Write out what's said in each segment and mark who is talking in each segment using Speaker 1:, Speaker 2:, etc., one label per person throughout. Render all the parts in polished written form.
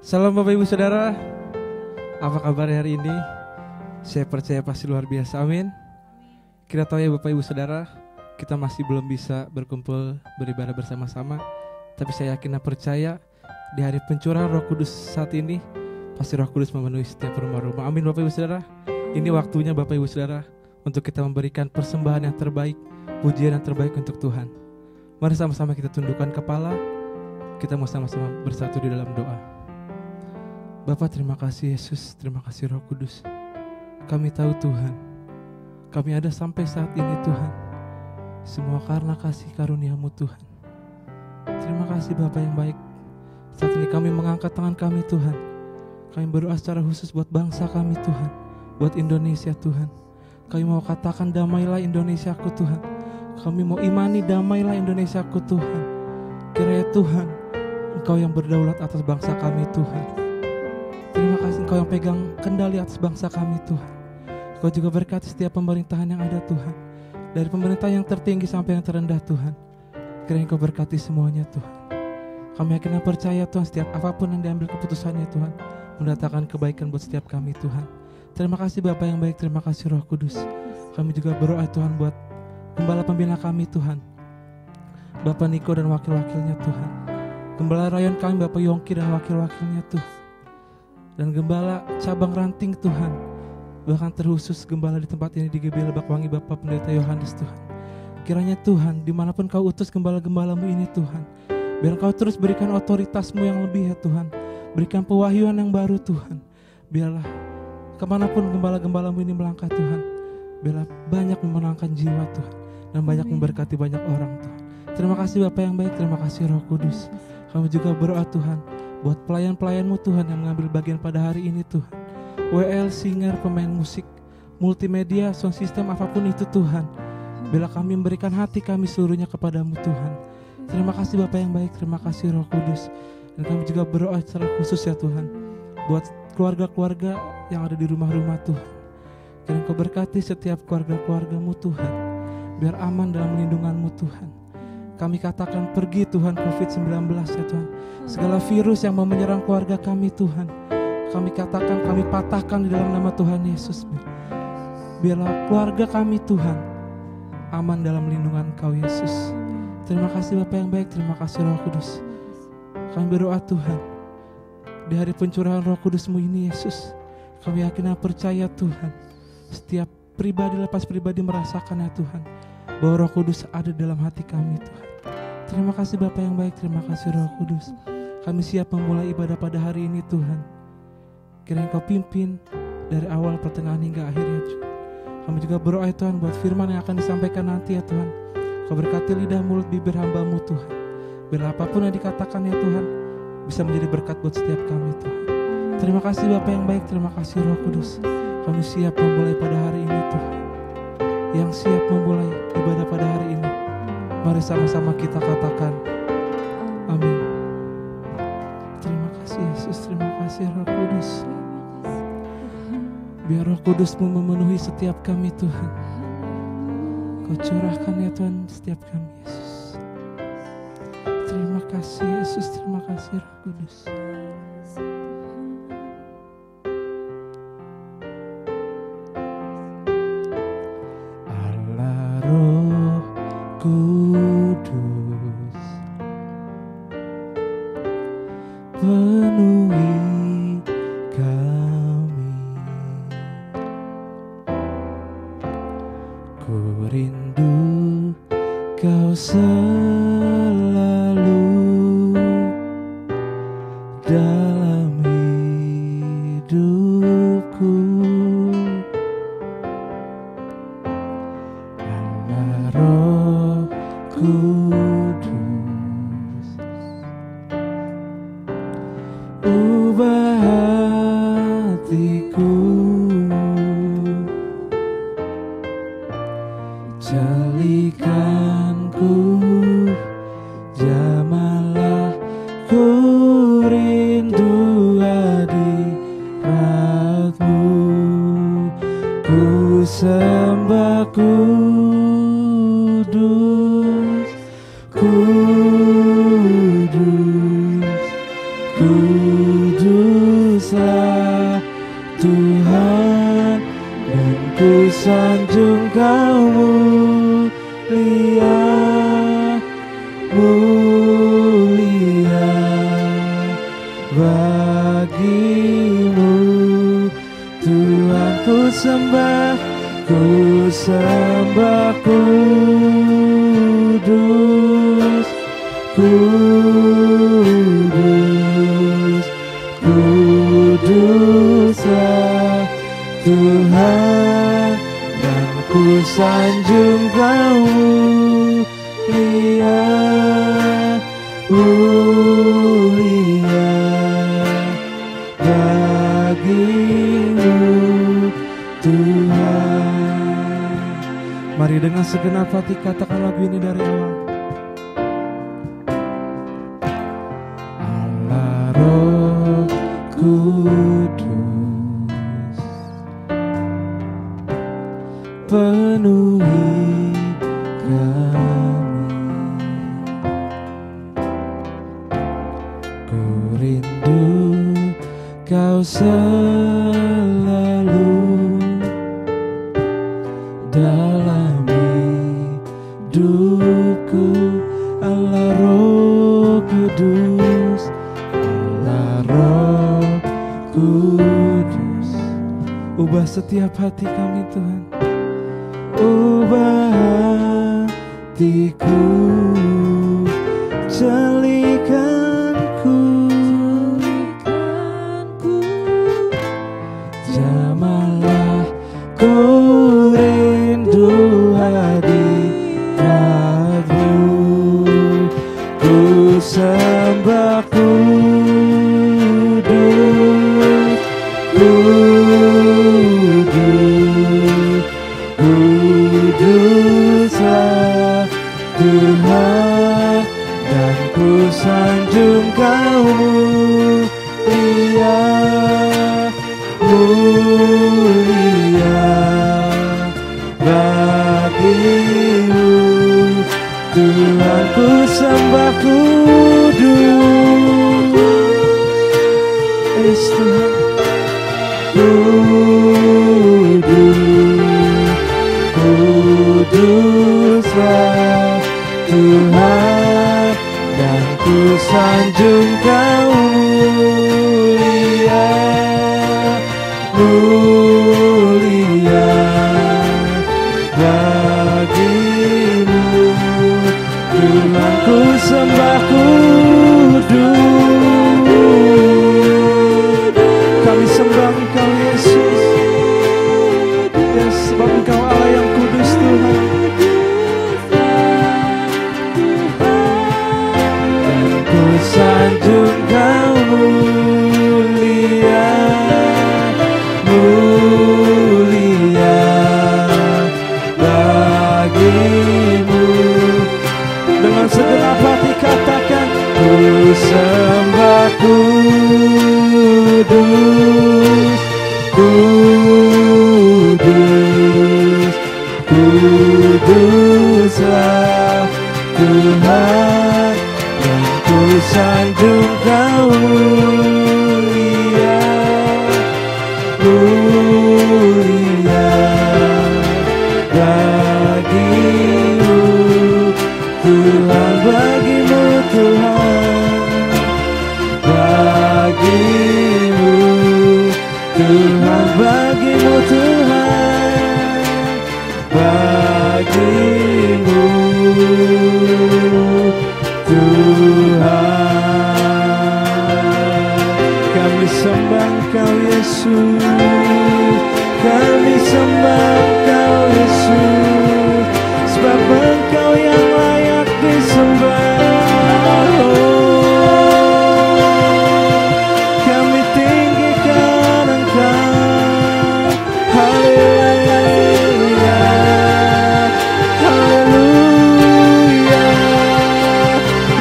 Speaker 1: Salam Bapak Ibu Saudara. Apa kabar hari ini? Saya percaya pasti luar biasa, amin. Kita tahu ya Bapak Ibu Saudara, kita masih belum bisa berkumpul beribadah bersama-sama, tapi saya yakin dan percaya di hari pencurahan Roh Kudus saat ini, pasti Roh Kudus memenuhi setiap rumah-rumah. Amin Bapak Ibu Saudara. Ini waktunya Bapak Ibu Saudara untuk kita memberikan persembahan yang terbaik, pujian yang terbaik untuk Tuhan. Mari sama-sama kita tundukkan kepala, kita mau sama-sama bersatu di dalam doa. Bapak, terima kasih Yesus, terima kasih Roh Kudus. Kami tahu Tuhan, kami ada sampai saat ini Tuhan, semua karena kasih karunia-Mu Tuhan. Terima kasih Bapak yang baik. Saat ini kami mengangkat tangan kami Tuhan. Kami berdoa secara khusus buat bangsa kami Tuhan, buat Indonesia Tuhan. Kami mau katakan damailah Indonesiaku Tuhan. Kami mau imani damailah Indonesiaku Tuhan. Kiranya Tuhan, Engkau yang berdaulat atas bangsa kami Tuhan. Terima kasih Engkau yang pegang kendali atas bangsa kami Tuhan. Engkau juga berkati setiap pemerintahan yang ada Tuhan, dari pemerintah yang tertinggi sampai yang terendah Tuhan. Kiranya Engkau berkati semuanya Tuhan. Kami yakin dan percaya Tuhan, setiap apapun yang diambil keputusannya Tuhan, mendatangkan kebaikan buat setiap kami Tuhan. Terima kasih Bapa yang baik, terima kasih Roh Kudus. Kami juga berdoa Tuhan buat Gembala pembina kami Tuhan, Bapak Niko dan wakil-wakilnya Tuhan. Gembala rayon kami Bapak Yongki dan wakil-wakilnya Tuhan. Dan Gembala cabang Ranting Tuhan, bahkan terkhusus Gembala di tempat ini di GB Lebakwangi Bapak Pendeta Yohanes Tuhan. Kiranya Tuhan, dimanapun Kau utus Gembala-Gembala-Mu ini Tuhan, biar Kau terus berikan otoritas-Mu yang lebih ya Tuhan. Berikan pewahyuan yang baru Tuhan. Biarlah kemanapun Gembala-Gembala-Mu ini melangkah Tuhan, biarlah banyak memenangkan jiwa Tuhan, dan banyak memberkati banyak orang Tuhan. Terima kasih Bapak yang baik, terima kasih Roh Kudus. Kami juga berdoa Tuhan buat pelayan-pelayan-Mu Tuhan yang mengambil bagian pada hari ini Tuhan. WL, singer, pemain musik, multimedia, sound system, apapun itu Tuhan. Bila kami memberikan hati kami seluruhnya kepadamu Tuhan. Terima kasih Bapak yang baik, terima kasih Roh Kudus. Dan kami juga berdoa secara khusus ya Tuhan, buat keluarga-keluarga yang ada di rumah-rumah Tuhan. Dan Kau berkati setiap keluarga-keluarga-Mu Tuhan, biar aman dalam lindungan-Mu Tuhan. Kami katakan pergi Tuhan COVID-19 ya Tuhan. Segala virus yang mau menyerang keluarga kami Tuhan, kami katakan, kami patahkan di dalam nama Tuhan Yesus. Biarlah keluarga kami Tuhan aman dalam lindungan Kau Yesus. Terima kasih Bapak yang baik, terima kasih Roh Kudus. Kami berdoa Tuhan, di hari pencurahan Roh Kudus-Mu ini Yesus, kami yakin dan percaya Tuhan, setiap pribadi lepas pribadi merasakan ya Tuhan, bahwa Roh Kudus ada dalam hati kami Tuhan. Terima kasih Bapak yang baik, terima kasih Roh Kudus. Kami siap memulai ibadah pada hari ini Tuhan. Kiranya Kau pimpin dari awal, pertengahan hingga akhirnya Tuhan. Kami juga berdoa Tuhan buat firman yang akan disampaikan nanti ya Tuhan. Kau berkati lidah mulut bibir hamba-Mu Tuhan. Biar apapun yang dikatakan ya Tuhan, bisa menjadi berkat buat setiap kami Tuhan. Terima kasih Bapak yang baik, terima kasih Roh Kudus. Kami siap memulai pada hari ini Tuhan. Yang siap memulai ibadah pada hari ini, mari sama-sama kita katakan amin. Terima kasih Yesus, terima kasih Roh Kudus. Biar Roh Kudus-Mu memenuhi setiap kami Tuhan. Kau curahkan ya Tuhan setiap kami Yesus. Terima kasih Yesus, terima kasih Roh Kudus. Allah Roh Kudus, penuhi kami. Ku rindu Kau selalu dalam hidupku. Allah Roh Kudus, ubah hatiku, jalikanku, jamalah ku rindu hadirat-Mu. Ku sembah kudus, kudus, kudus. bagimu. Tuhan ku sembah kudus, kudus, kuduslah Tuhan, dan ku sanjung Kau mulia, mulia bagimu Tuhan. Mari dengan segenap hati katakan lagu ini dari awal. Allah Roh Kudus, penuhi kami. Ku rindu Kau selalu dalam hidupku. Allah Roh Kudus, Allah Roh Kudus, ubah setiap hati kami Tuhan. Ubah hatiku, jalikanku, jamalah ku rindu hadiratmu. Ku sembah kudus, kudus, kuduslah Tuhan, dan ku sanjung Kau mulia, mulia bagimu Tuhan. Ku sembah kudus, Tuhan, kudus, kuduslah Tuhan, dan ku sanjung Kau mulia, mulia bagimu Tuhan. Ku sembah kudus, kami sembah Engkau Yesus, ya sebab Engkau Allah yang kudus Tuhan. Dan ku sanjung Kau mulia, mulia bagimu. Dengan segenap hati katakan, ku sembah kudus, kudus, kuduslah Tuhan, dan ku sanjung Kau mulia, mulia bagimu Tuhan, bagimu Tuhan, bagimu Tuhan, bagimu Tuhan, bagimu Tuhan. Kami sembah Engkau Yesus, kami sembah Engkau Yesus, sebab Engkau yang layak disembah. Kami tinggikan Engkau, haleluya, haleluya.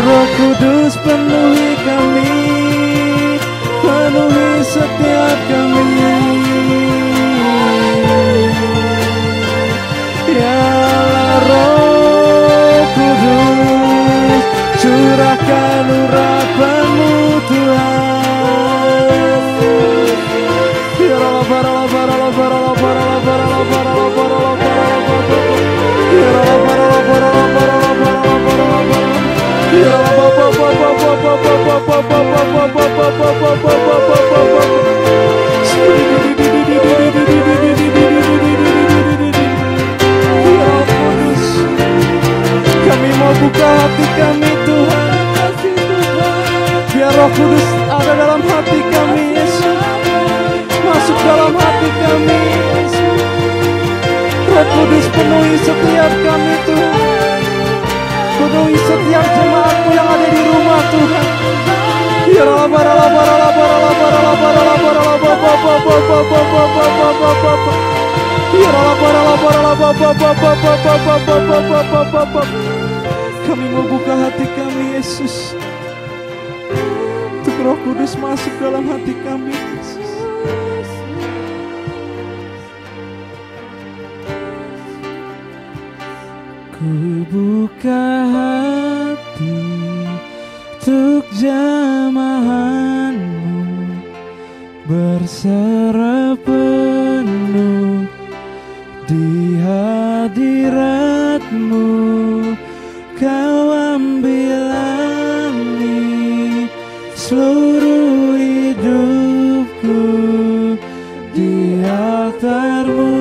Speaker 1: Roh Kudus penuhi kami, penuhi setiap kami. Ya Roh Kudus, curahkan urapan-Mu Tuhan. Ya Allah, Kami mau buka hati kami Tuhan, biar Roh Kudus ada dalam hati kami Yesus, masuk dalam hati kami Yesus. Roh Kudus penuhi setiap kami Tuhan, penuhi setiap jemaatmu yang ada di rumah Tuhan. Kami mau buka hati kami Yesus, untuk Roh Kudus masuk dalam hati kami Yesus. Ku buka hati untuk jamahan-Mu, berserah penuh di hadirat-Mu. Kau ambil alih seluruh hidupku di altar-Mu,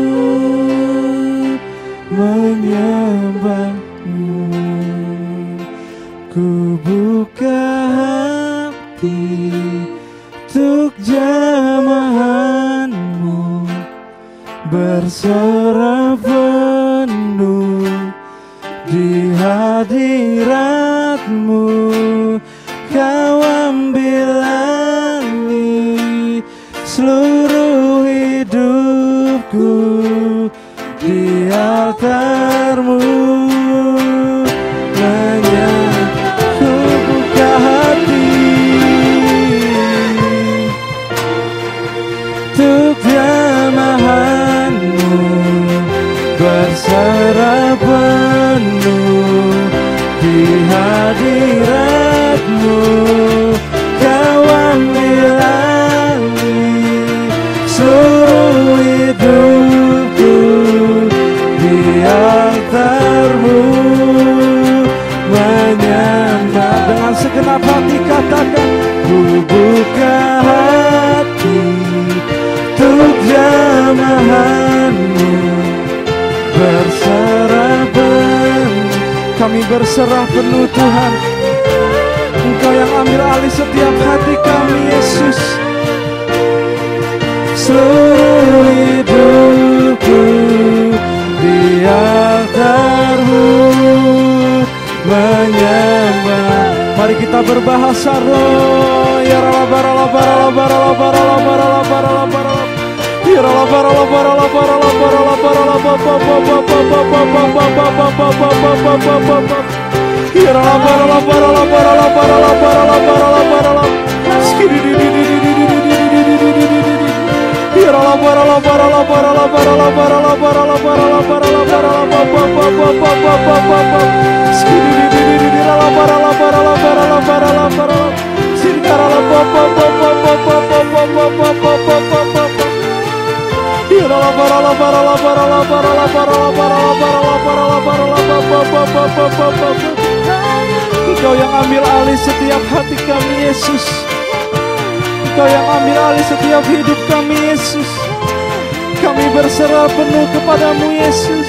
Speaker 1: menyembah-Mu. Ku buka hati untuk jamahan-Mu, berserah penuh di hadirat-Mu. Kau ambil alih seluruh hidupku di altar-Mu, ku buka hati untuk jamahan-Mu, berserah penuh di hadirat-Mu. Kau ambil alih seluruh hidupku di altar-Mu, menyembah. Dengan segenap hati katakan, ku buka hati untuk jamahan-Mu, berserah penuh. Kami berserah penuh Tuhan, Engkau yang ambil alih setiap hati kami Yesus. Seluruh hidupku di altar-Mu, menyembah. Mari kita berbahasa roh. Ya Engkau yang ambil alih setiap hati kami Yesus. Engkau yang ambil alih setiap hidup kami Yesus. Kami berserah penuh kepadamu Yesus.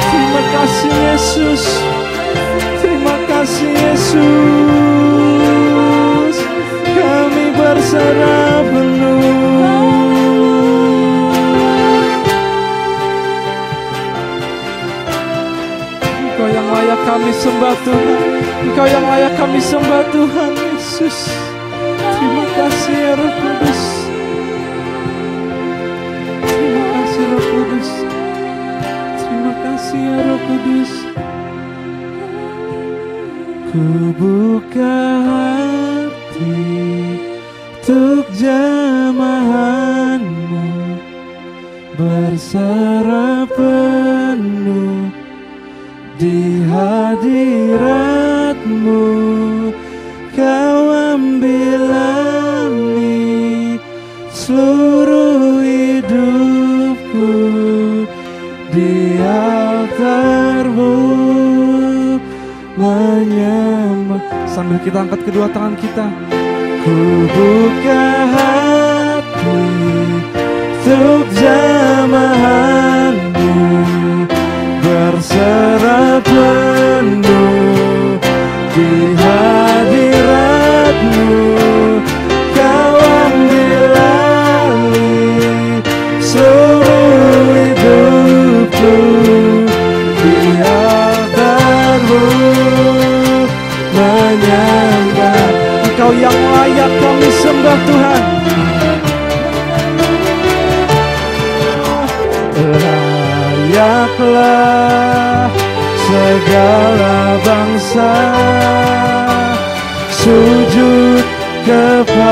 Speaker 1: Terima kasih Yesus. Terima kasih Yesus. Kami berserah penuh. Engkau yang layak kami sembah Tuhan. Engkau yang layak kami sembah Tuhan Yesus. Terima kasih ya Roh Kudus. Terima kasih Roh Kudus. Terima kasih ya Roh Kudus. Ku buka hati untuk jamahan-Mu, berserah penuh di hadirat-Mu. Kau ambil alih seluruh hidupku, di altar-Mu menyembah. Sambil kita angkat kedua tangan kita. Ku buka hati untuk jamahan-Mu, berserah penuh di hadirat-Mu. Kau ambil alih seluruh hidupku, di altar-Mu menyembah. Engkau yang layak kami sembah Tuhan. Layaklah segala bangsa sujud kepadamu,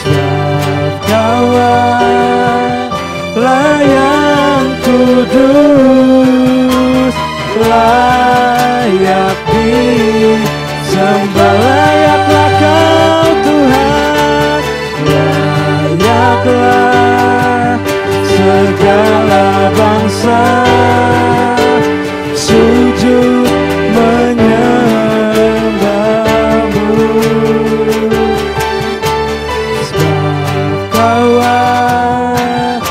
Speaker 1: sebab Kaulah yang kudus, layak disembah. Layaklah Kau Tuhan, layaklah segala bangsa sujud menyembah-Mu, sebab Kaulah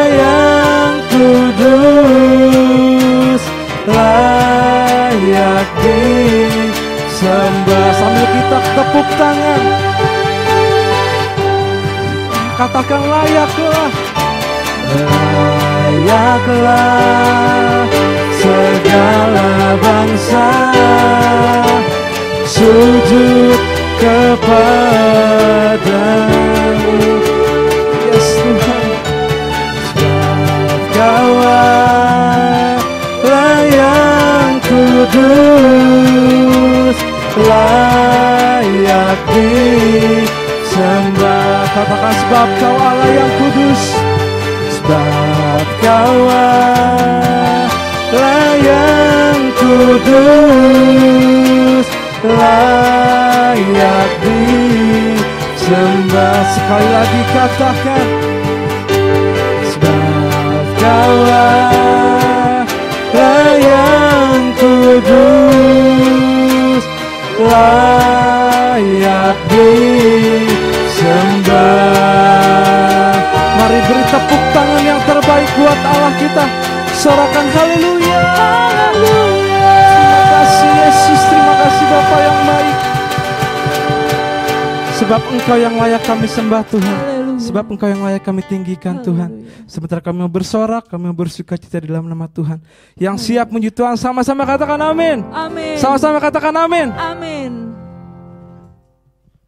Speaker 1: yang kudus, layak disembah. Sambil kita tepuk tangan, katakan layaklah, layaklah segala bangsa sujud kepadamu. Yes Tuhan, sebab Kaulah yang kudus, layak disembah. Katakan sebab Kau Allah yang kudus, sebab Kaulah yang kudus, layak disembah. Sekali lagi katakan, sebab Kaulah yang kudus, layak disembah. Mari beri tepuk tangan yang terbaik buat Allah kita. Sorakan haleluya, haleluya. Terima kasih Yesus, terima kasih Bapa yang baik. Sebab Engkau yang layak kami sembah Tuhan. Sebab Engkau yang layak kami tinggikan Tuhan. Sementara kami mau bersorak, kami mau bersuka cita di dalam nama Tuhan. Yang siap memuji Tuhan, sama-sama katakan amin.
Speaker 2: Amin.
Speaker 1: Sama-sama katakan amin.
Speaker 2: Amin.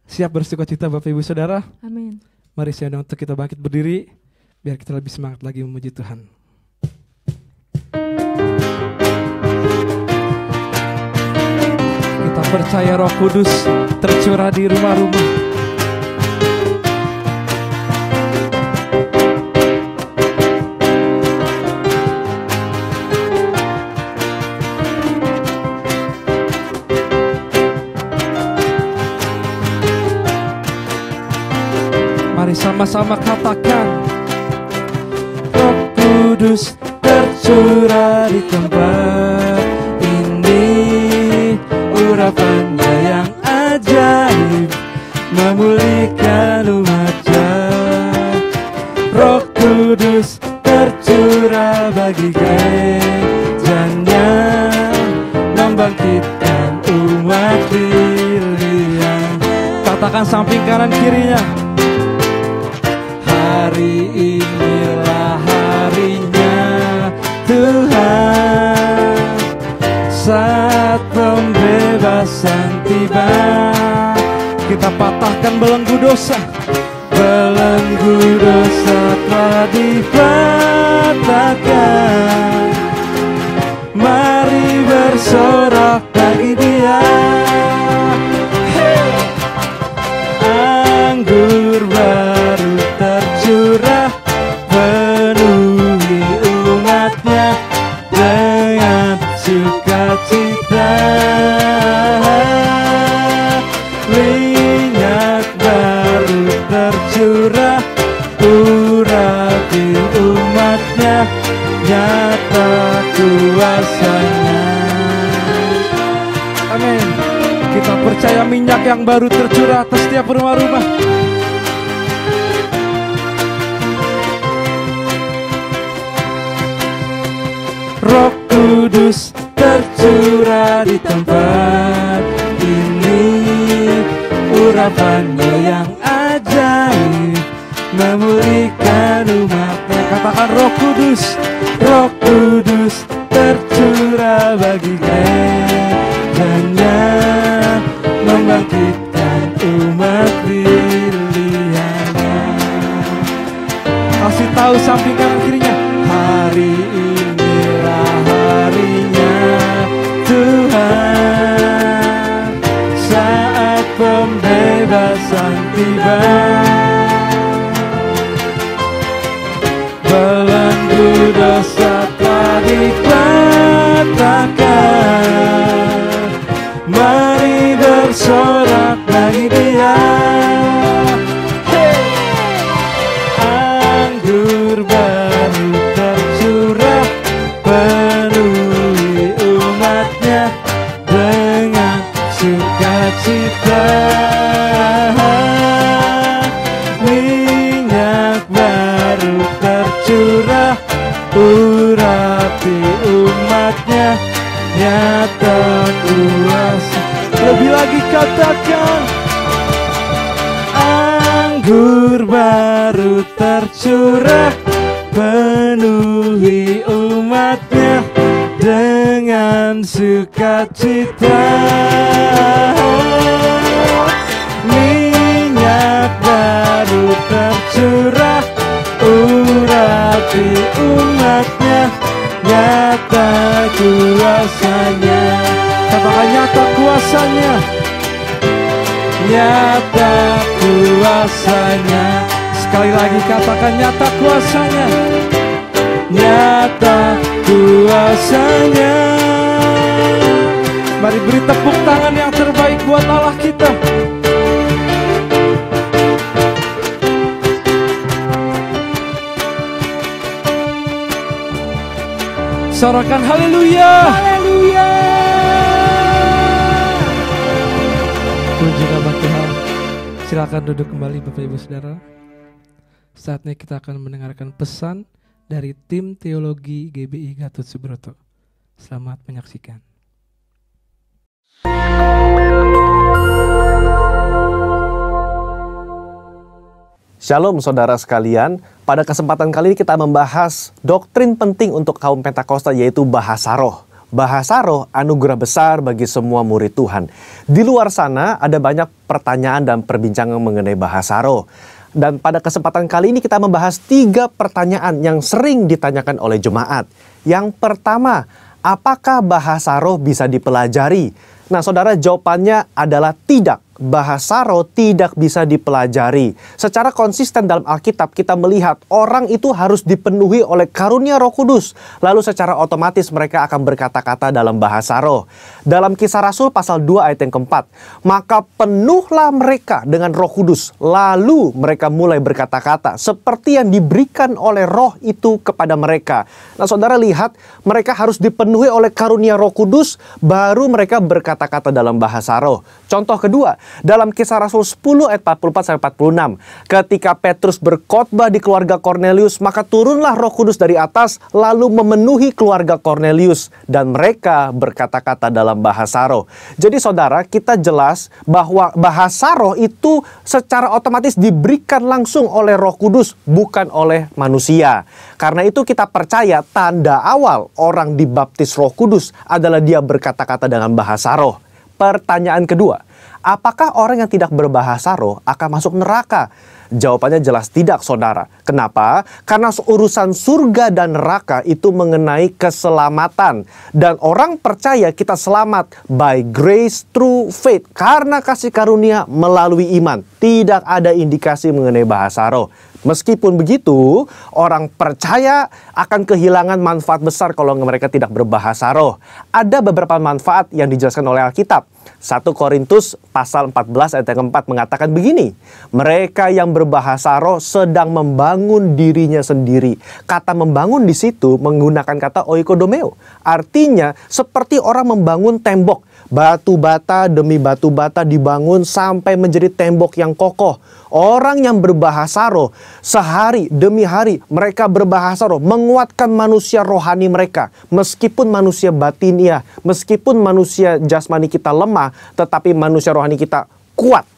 Speaker 1: Siap bersuka cita Bapak Ibu Saudara?
Speaker 2: Amin.
Speaker 1: Mari saya undang untuk kita bangkit berdiri, biar kita lebih semangat lagi memuji Tuhan. Kita percaya Roh Kudus tercurah di rumah-rumah. Mari sama-sama katakan, Roh Kudus tercurah di tempat ini, urapannya yang ajaib memulihkan umatnya. Roh Kudus tercurah bagi gerejanya, membangkitkan umat pilihan. Katakan samping kanan kirinya, hari inilah harinya Tuhan, saat pembebasan tiba. Kita patahkan belenggu dosa, belenggu dosa telah dipatahkan.
Speaker 2: umatnya dengan sukacita. Minyak baru tercurah, urapi umatnya, nyata kuasanya.
Speaker 1: Amin. Kita percaya minyak yang baru tercurah atas setiap rumah-rumah.
Speaker 2: Roh Kudus tercurah di tempat ini, urapannya yang ajaib memulihkan umatnya.
Speaker 1: Katakan Roh Kudus,
Speaker 2: Roh Kudus tercurah bagi gerejanya, membangkitkan umat pilihannya.
Speaker 1: kasih tahu samping kanan kirinya.
Speaker 2: Hari inilah harinya Tuhan, saat pembebasan tiba. Belenggu dosa telah dipatahkan, mari bersorak bagi Dia. Anggur baru tercurah, penuhi umatnya dengan sukacita. Minyak baru tercurah, urapi umatnya, nyata kuasa.
Speaker 1: Lebih lagi katakan,
Speaker 2: anggur baru tercurah, penuhi umatnya dengan sukacita. Minyak baru tercurah, urapi umatnya, nyata kuasanya.
Speaker 1: katakan nyata kuasanya.
Speaker 2: Nyata kuasanya.
Speaker 1: Sekali lagi katakan nyata kuasanya.
Speaker 2: Nyata kuasanya.
Speaker 1: Mari beri tepuk tangan yang terbaik buat Allah kita. Sorakan haleluya.
Speaker 2: Haleluya.
Speaker 1: Puji nama Tuhan. Silakan duduk kembali Bapak Ibu Saudara. Saatnya kita akan mendengarkan pesan dari tim teologi GBI Gatot Subroto. Selamat menyaksikan.
Speaker 3: Shalom saudara sekalian, pada kesempatan kali ini kita membahas doktrin penting untuk kaum Pentakosta, yaitu bahasa roh. Bahasa roh anugerah besar bagi semua murid Tuhan. Di luar sana ada banyak pertanyaan dan perbincangan mengenai bahasa roh. Dan pada kesempatan kali ini kita membahas 3 pertanyaan yang sering ditanyakan oleh jemaat. Yang pertama, apakah bahasa roh bisa dipelajari? Nah saudara, jawabannya adalah tidak. Bahasa roh tidak bisa dipelajari. Secara konsisten dalam Alkitab kita melihat orang itu harus dipenuhi oleh karunia Roh Kudus. Lalu secara otomatis mereka akan berkata-kata dalam bahasa roh. Dalam Kisah Rasul pasal 2 ayat yang keempat, maka penuhlah mereka dengan Roh Kudus. Lalu mereka mulai berkata-kata seperti yang diberikan oleh roh itu kepada mereka. Nah saudara lihat, mereka harus dipenuhi oleh karunia Roh Kudus, baru mereka berkata-kata dalam bahasa roh. Contoh kedua, dalam Kisah Rasul 10 ayat 44-46, ketika Petrus berkhotbah di keluarga Kornelius, maka turunlah Roh Kudus dari atas lalu memenuhi keluarga Kornelius dan mereka berkata-kata dalam bahasa roh. Jadi saudara, kita jelas bahwa bahasa roh itu secara otomatis diberikan langsung oleh Roh Kudus, bukan oleh manusia. Karena itu kita percaya tanda awal orang dibaptis Roh Kudus adalah dia berkata-kata dengan bahasa roh. Pertanyaan kedua, apakah orang yang tidak berbahasa roh akan masuk neraka? Jawabannya jelas tidak, saudara. Kenapa? Karena urusan surga dan neraka itu mengenai keselamatan. Dan orang percaya kita selamat by grace through faith. Karena kasih karunia melalui iman. Tidak ada indikasi mengenai bahasa roh. Meskipun begitu, orang percaya akan kehilangan manfaat besar kalau mereka tidak berbahasa roh. Ada beberapa manfaat yang dijelaskan oleh Alkitab. 1 Korintus pasal 14 ayat yang keempat mengatakan begini, mereka yang berbahasa roh sedang membangun dirinya sendiri. Kata membangun di situ menggunakan kata oikodomeo. Artinya seperti orang membangun tembok. Batu bata demi batu bata dibangun sampai menjadi tembok yang kokoh. Orang yang berbahasa roh, sehari demi hari mereka berbahasa roh, menguatkan manusia rohani mereka. Meskipun manusia batinia, meskipun manusia jasmani kita lemah, tetapi manusia rohani kita kuat.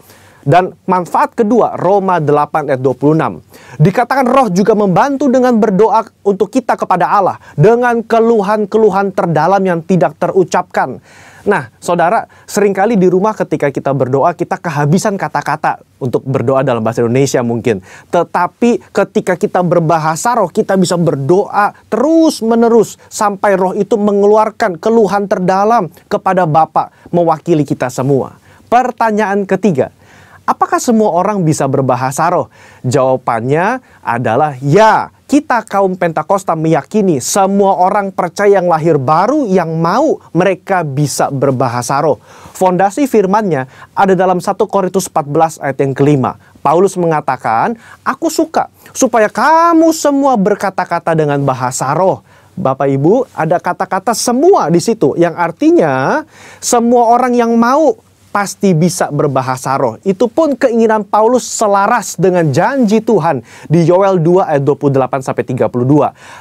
Speaker 3: Dan manfaat kedua, Roma 8 ayat 26. Dikatakan roh juga membantu dengan berdoa untuk kita kepada Allah, dengan keluhan-keluhan terdalam yang tidak terucapkan. Nah, saudara, seringkali di rumah ketika kita berdoa, kita kehabisan kata-kata untuk berdoa dalam bahasa Indonesia mungkin. Tetapi ketika kita berbahasa roh, kita bisa berdoa terus-menerus sampai roh itu mengeluarkan keluhan terdalam kepada Bapa mewakili kita semua. Pertanyaan ketiga, apakah semua orang bisa berbahasa roh? Jawabannya adalah ya. Kita kaum Pentakosta meyakini semua orang percaya yang lahir baru yang mau mereka bisa berbahasa roh. Fondasi firman-Nya ada dalam 1 Korintus 14 ayat yang kelima. Paulus mengatakan, aku suka supaya kamu semua berkata-kata dengan bahasa roh. Bapak Ibu, ada kata-kata semua di situ yang artinya semua orang yang mau pasti bisa berbahasa roh. Itu pun keinginan Paulus selaras dengan janji Tuhan di Yoel 2 ayat 28-32.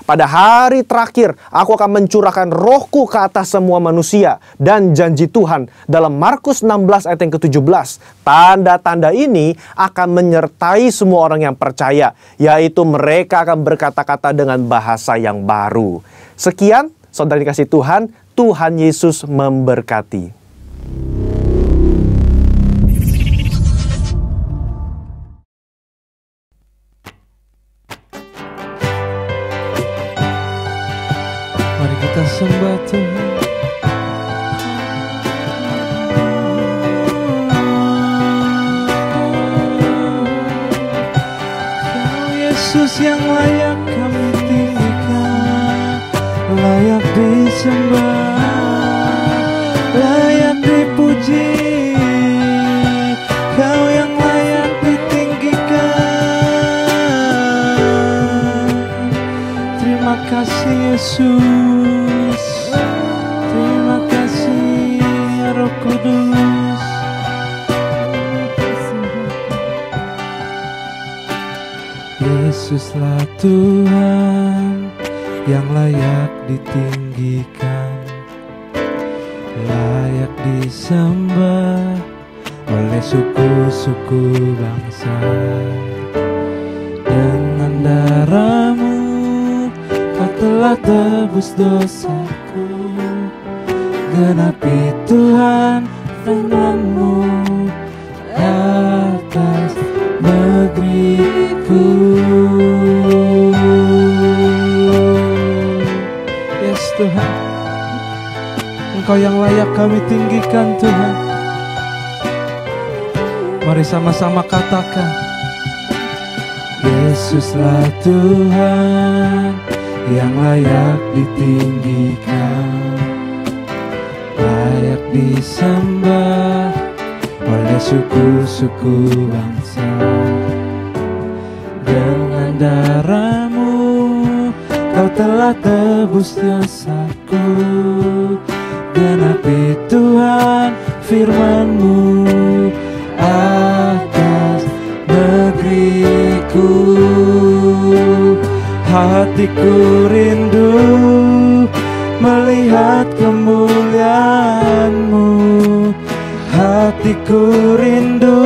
Speaker 3: Pada hari terakhir, aku akan mencurahkan rohku ke atas semua manusia. Dan janji Tuhan dalam Markus 16 ayat yang ke-17. Tanda-tanda ini akan menyertai semua orang yang percaya, yaitu mereka akan berkata-kata dengan bahasa yang baru. Sekian, saudara dikasih Tuhan, Tuhan Yesus memberkati.
Speaker 1: Kita sembah Tuhan. Kau Yesus yang layak kami tinggikan, layak disembah, layak dipuji. Kau yang layak ditinggikan. Terima kasih Yesus. Kudus. Yesuslah Tuhan yang layak ditinggikan, layak disembah oleh suku-suku bangsa. Dengan darah-Mu Kau telah tebus dosaku. Genapi Tuhan firman-Mu atas negeriku. Yes Tuhan, Engkau yang layak kami tinggikan Tuhan. Mari sama-sama katakan, Yesuslah Tuhan yang layak ditinggikan, layak disembah oleh suku-suku bangsa. Dengan darah-Mu Kau telah tebus dosaku. Genapi Tuhan firman-Mu atas negeriku. Hatiku rindu melihat kemuliaan-Mu. Hatiku rindu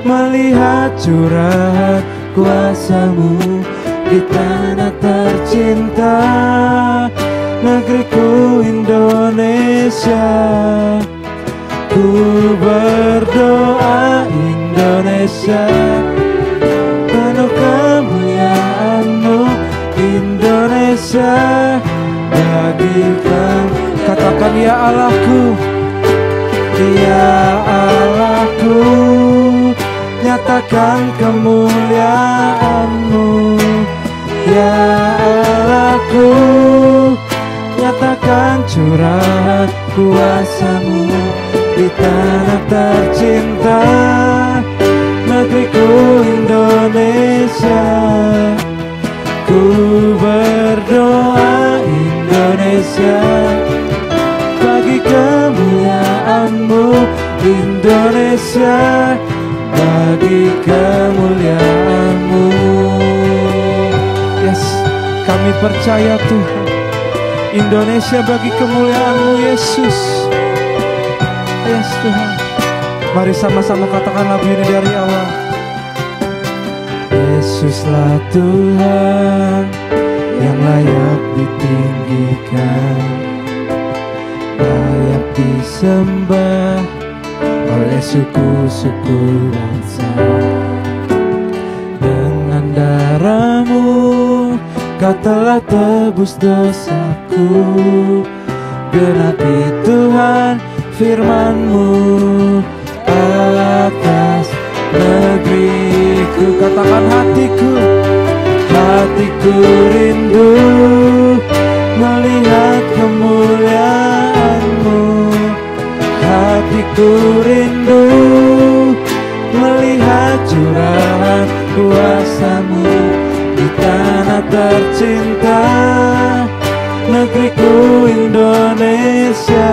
Speaker 1: melihat curahan kuasa-Mu di tanah tercinta, negeriku Indonesia. Ku berdoa Indonesia, penuh kemuliaan-Mu Indonesia. Bagi Kamu, katakan ya Allahku, ya Allahku, nyata
Speaker 2: nyatakan kemuliaan-Mu. Ya Allahku, nyatakan curahan kuasa-Mu di tanah tercinta, negeriku Indonesia. Ku berdoa Indonesia, bagi kemuliaan-Mu Indonesia, bagi kemuliaan-Mu. Yes, kami percaya Tuhan, Indonesia bagi kemuliaan-Mu Yesus. Yes Tuhan, mari sama-sama katakan lagu ini dari awal. Yesuslah Tuhan yang layak ditinggikan, layak disembah oleh suku-suku bangsa. Dengan darah-Mu Kau telah tebus dosaku, genapi Tuhan firman-Mu atas negeriku. Katakan hatiku, hatiku rindu melihat kemuliaan-Mu. Hatiku rindu melihat curahan kuasa-Mu di tanah tercinta, negeriku Indonesia.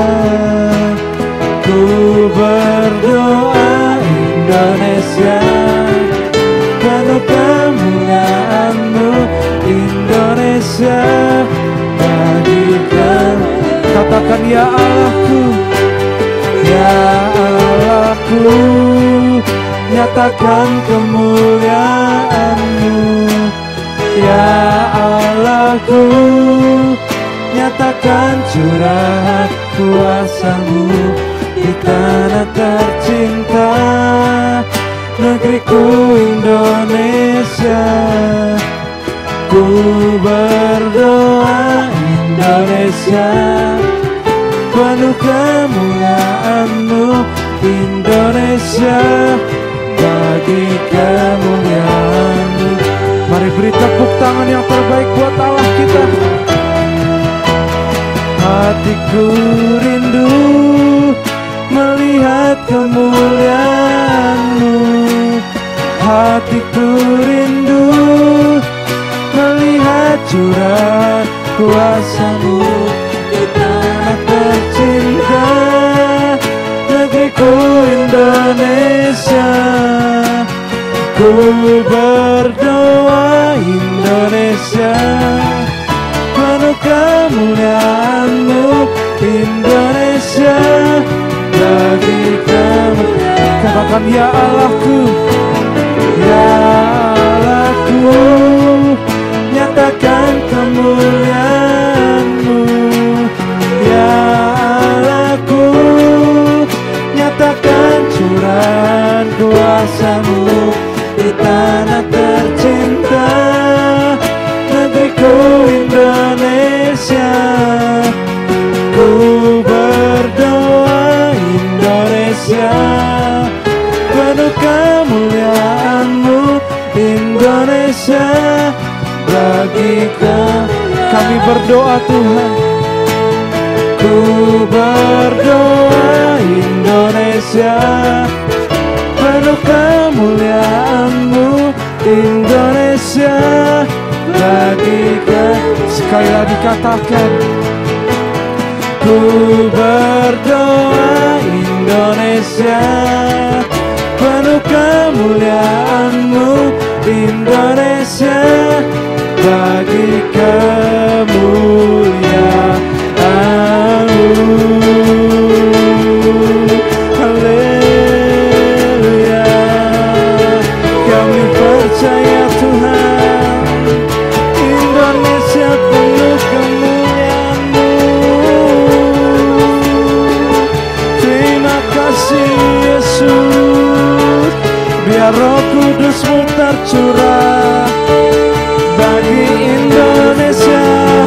Speaker 2: Ku berdoa Indonesia, penuh kemuliaan-Mu Indonesia, bagikan. Katakan ya Allahku, ya Allahku, nyatakan kemuliaan-Mu. Ya Allahku, nyatakan curahan kuasa-Mu di tanah tercinta, negeriku Indonesia. Ku berdoa Indonesia, penuh kemuliaan-Mu Indonesia, bagi kemuliaan-Mu. Mari beri tepuk tangan yang terbaik buat Allah kita. Hatiku rindu melihat kemuliaan-Mu. Hatiku rindu melihat curahan kuasa-Mu di tanah tercinta, negeriku Indonesia. Ku berdoa Indonesia, penuh kemuliaan-Mu Indonesia, bagi kemuliaan. Katakan ya Allahku, ya Allahku, nyatakan kemuliaan-Mu. Ya Allahku, nyatakan curahan kuasa-Mu di tanah tercinta, negeriku Indonesia. Ku berdoa Indonesia, penuh kemuliaan-Mu Indonesia, bagi kami berdoa Tuhan. Ku berdoa Indonesia, penuh kemuliaan-Mu Indonesia, bagi sekali lagi katakan. Ku berdoa Indonesia, penuh kemuliaan-Mu Indonesia, bagi kemuliaan-Mu. Haleluya, kami percaya Tuhan, Indonesia penuh kemuliaan-Mu. Terima kasih Yesus, biar Roh Kudus-Mu tercurah bagi Indonesia.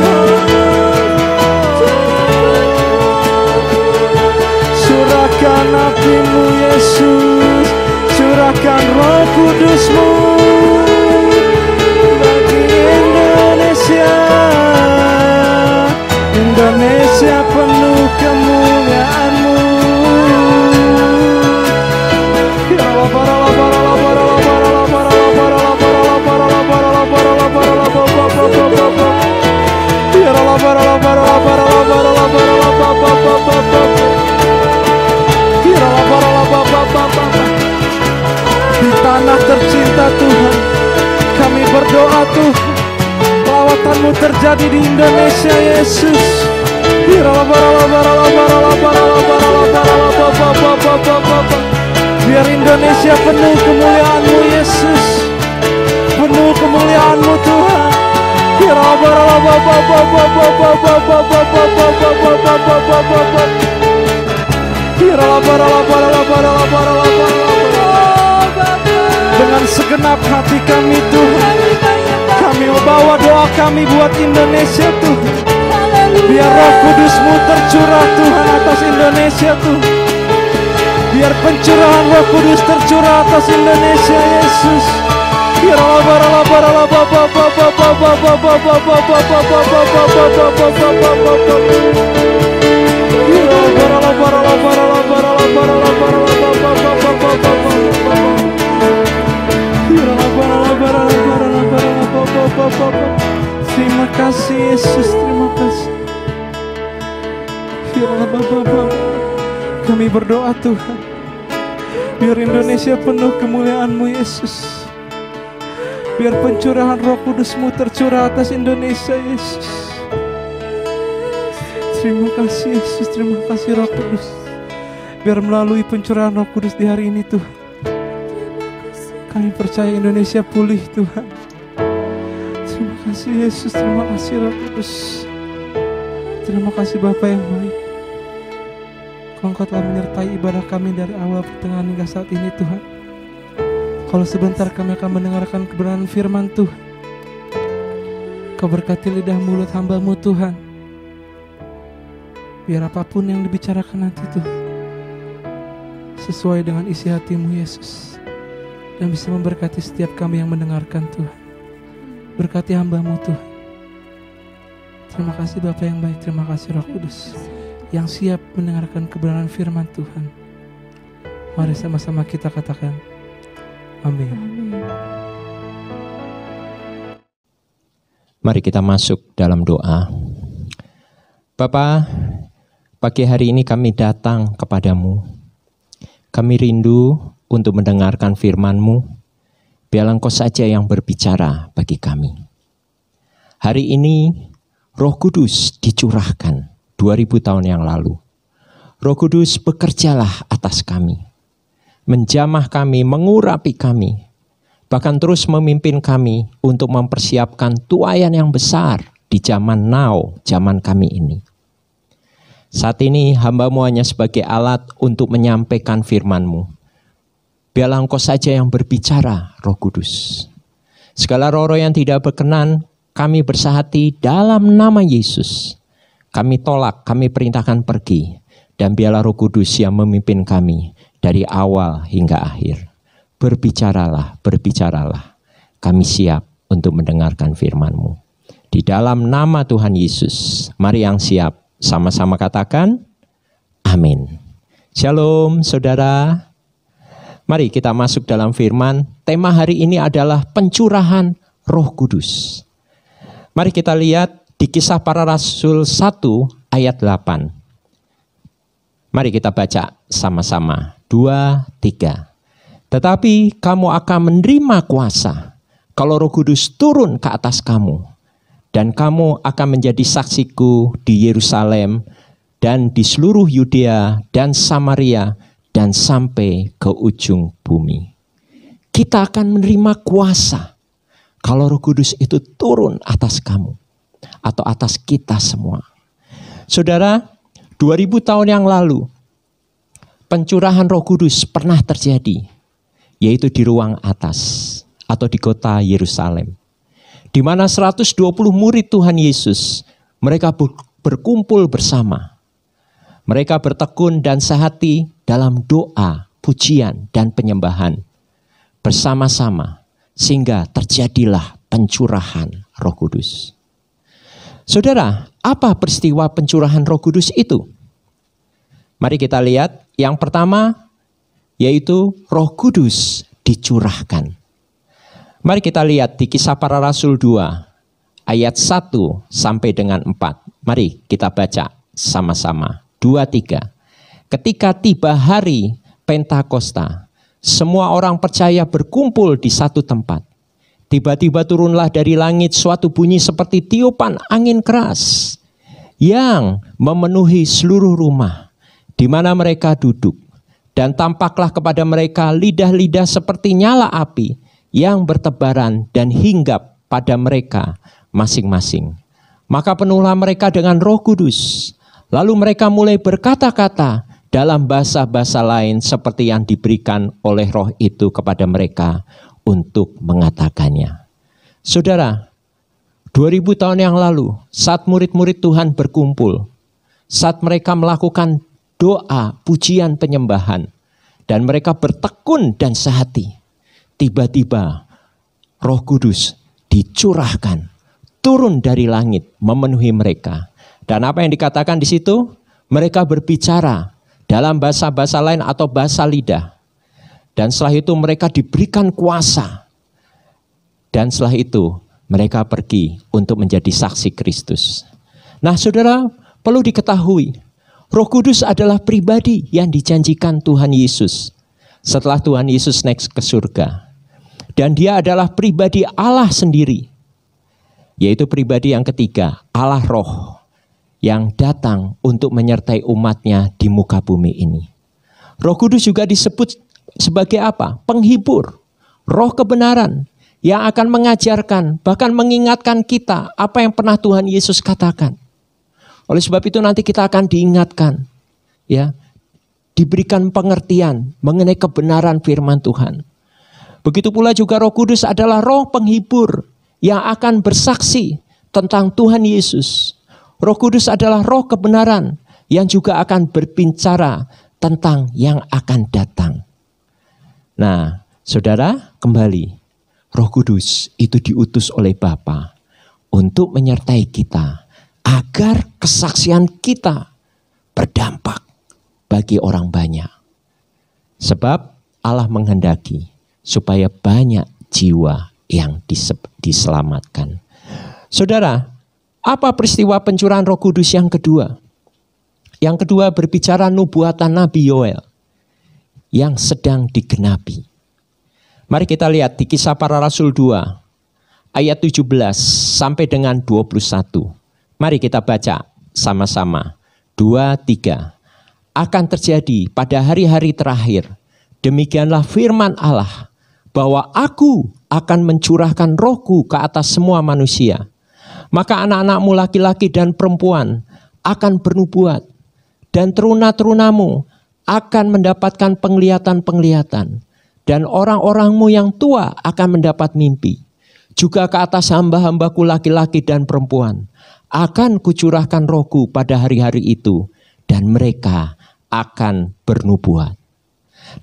Speaker 2: Indonesia penuh kemuliaan-Mu. Di tanah tercinta Tuhan, kami berdoa Tuhan, lawatan-Mu terjadi di Indonesia Yesus. Biar Indonesia penuh kemuliaan-Mu Yesus, penuh kemuliaan-Mu Tuhan. Dengan segenap hati kami Tuhan, kami membawa doa kami buat Indonesia Tuhan. Biar Roh Kudus-Mu tercurah Tuhan atas Indonesia Tuhan. Biar pencurahan Roh Kudus tercurah atas Indonesia Yesus. Terima kasih Yesus, terima kasih. Kami berdoa Tuhan, biar Indonesia penuh kemuliaan-Mu Yesus. Biar pencurahan Roh Kudus-Mu tercurah atas Indonesia Yesus. Terima kasih Yesus, terima kasih Roh Kudus. Biar melalui pencurahan Roh Kudus di hari ini Tuhan, kami percaya Indonesia pulih Tuhan. Terima kasih Yesus, terima kasih Roh Kudus. Terima kasih Bapa yang baik. Engkau telah menyertai ibadah kami dari awal pertengahan hingga saat ini Tuhan. Kalau sebentar kami akan mendengarkan kebenaran firman Tuhan, Kau berkati lidah mulut hamba-Mu Tuhan. Biar apapun yang dibicarakan nanti Tuhan sesuai dengan isi hati-Mu Yesus, dan bisa memberkati setiap kami yang mendengarkan Tuhan. Berkati hamba-Mu Tuhan. Terima kasih Bapa yang baik, terima kasih Roh Kudus yang siap mendengarkan kebenaran firman Tuhan. Mari sama-sama kita katakan amin.
Speaker 4: Mari kita masuk dalam doa. Bapa, pagi hari ini kami datang kepadamu. Kami rindu untuk mendengarkan firman-Mu. Biarlah Engkau saja yang berbicara bagi kami. Hari ini Roh Kudus dicurahkan 2000 tahun yang lalu. Roh Kudus bekerjalah atas kami, menjamah kami, mengurapi kami, bahkan terus memimpin kami untuk mempersiapkan tuaian yang besar di zaman now, zaman kami ini. Saat ini hamba-Mu hanya sebagai alat untuk menyampaikan firman-Mu. Biarlah Engkau saja yang berbicara, Roh Kudus. Segala roh-roh yang tidak berkenan, kami bersahati dalam nama Yesus. Kami tolak, kami perintahkan pergi. Dan biarlah Roh Kudus yang memimpin kami dari awal hingga akhir. Berbicaralah, berbicaralah. Kami siap untuk mendengarkan firman-Mu. Di dalam nama Tuhan Yesus, mari yang siap sama-sama katakan amin. Shalom saudara. Mari kita masuk dalam firman. Tema hari ini adalah pencurahan Roh Kudus. Mari kita lihat di Kisah Para Rasul 1 ayat 8. Mari kita baca sama-sama. 2, 3. Tetapi kamu akan menerima kuasa kalau Roh Kudus turun ke atas kamu. Dan kamu akan menjadi saksiku di Yerusalem dan di seluruh Yudea dan Samaria dan sampai ke ujung bumi. Kita akan menerima kuasa kalau Roh Kudus itu turun atas kamu atau atas kita semua. Saudara, 2000 tahun yang lalu pencurahan Roh Kudus pernah terjadi, yaitu di ruang atas atau di kota Yerusalem, di mana 120 murid Tuhan Yesus, mereka berkumpul bersama. Mereka bertekun dan sehati dalam doa, pujian, dan penyembahan bersama-sama, sehingga terjadilah pencurahan Roh Kudus. Saudara, apa peristiwa pencurahan Roh Kudus itu? Mari kita lihat yang pertama, yaitu Roh Kudus dicurahkan. Mari kita lihat di Kisah Para Rasul 2 ayat 1 sampai dengan 4. Mari kita baca sama-sama. 2, 3. Ketika tiba hari Pentakosta, semua orang percaya berkumpul di satu tempat. Tiba-tiba turunlah dari langit suatu bunyi seperti tiupan angin keras yang memenuhi seluruh rumah di mana mereka duduk. Dan tampaklah kepada mereka lidah-lidah seperti nyala api yang bertebaran dan hinggap pada mereka masing-masing. Maka penuhlah mereka dengan Roh Kudus. Lalu mereka mulai berkata-kata dalam bahasa-bahasa lain seperti yang diberikan oleh Roh itu kepada mereka untuk mengatakannya. Saudara, 2000 tahun yang lalu saat murid-murid Tuhan berkumpul, saat mereka melakukan doa, pujian, penyembahan, dan mereka bertekun dan sehati, tiba-tiba Roh Kudus dicurahkan, turun dari langit, memenuhi mereka. Dan apa yang dikatakan di situ? Mereka berbicara dalam bahasa-bahasa lain atau bahasa lidah. Dan setelah itu mereka diberikan kuasa. Dan setelah itu mereka pergi untuk menjadi saksi Kristus. Nah saudara, perlu diketahui, Roh Kudus adalah pribadi yang dijanjikan Tuhan Yesus setelah Tuhan Yesus naik ke surga. Dan dia adalah pribadi Allah sendiri, yaitu pribadi yang ketiga, Allah Roh, yang datang untuk menyertai umatnya di muka bumi ini. Roh Kudus juga disebut sebagai apa? Penghibur, roh kebenaran yang akan mengajarkan, bahkan mengingatkan kita apa yang pernah Tuhan Yesus katakan. Oleh sebab itu nanti kita akan diingatkan, ya, diberikan pengertian mengenai kebenaran firman Tuhan. Begitu pula juga Roh Kudus adalah roh penghibur yang akan bersaksi tentang Tuhan Yesus. Roh Kudus adalah roh kebenaran yang juga akan berbicara tentang yang akan datang. Nah, saudara, kembali, Roh Kudus itu diutus oleh Bapa untuk menyertai kita agar kesaksian kita berdampak bagi orang banyak. Sebab Allah menghendaki supaya banyak jiwa yang diselamatkan. Saudara, apa peristiwa pencurahan Roh Kudus yang kedua? Yang kedua berbicara nubuatan Nabi Yoel yang sedang digenapi. Mari kita lihat di Kisah Para Rasul 2 ayat 17 sampai dengan 21. Mari kita baca sama-sama. 2, 3. Akan terjadi pada hari-hari terakhir, demikianlah firman Allah, bahwa aku akan mencurahkan rohku ke atas semua manusia. Maka anak-anakmu laki-laki dan perempuan akan bernubuat, dan teruna-terunamu akan mendapatkan penglihatan-penglihatan, dan orang-orangmu yang tua akan mendapat mimpi. Juga ke atas hamba-hambaku laki-laki dan perempuan akan kucurahkan rohku pada hari-hari itu, dan mereka akan bernubuat.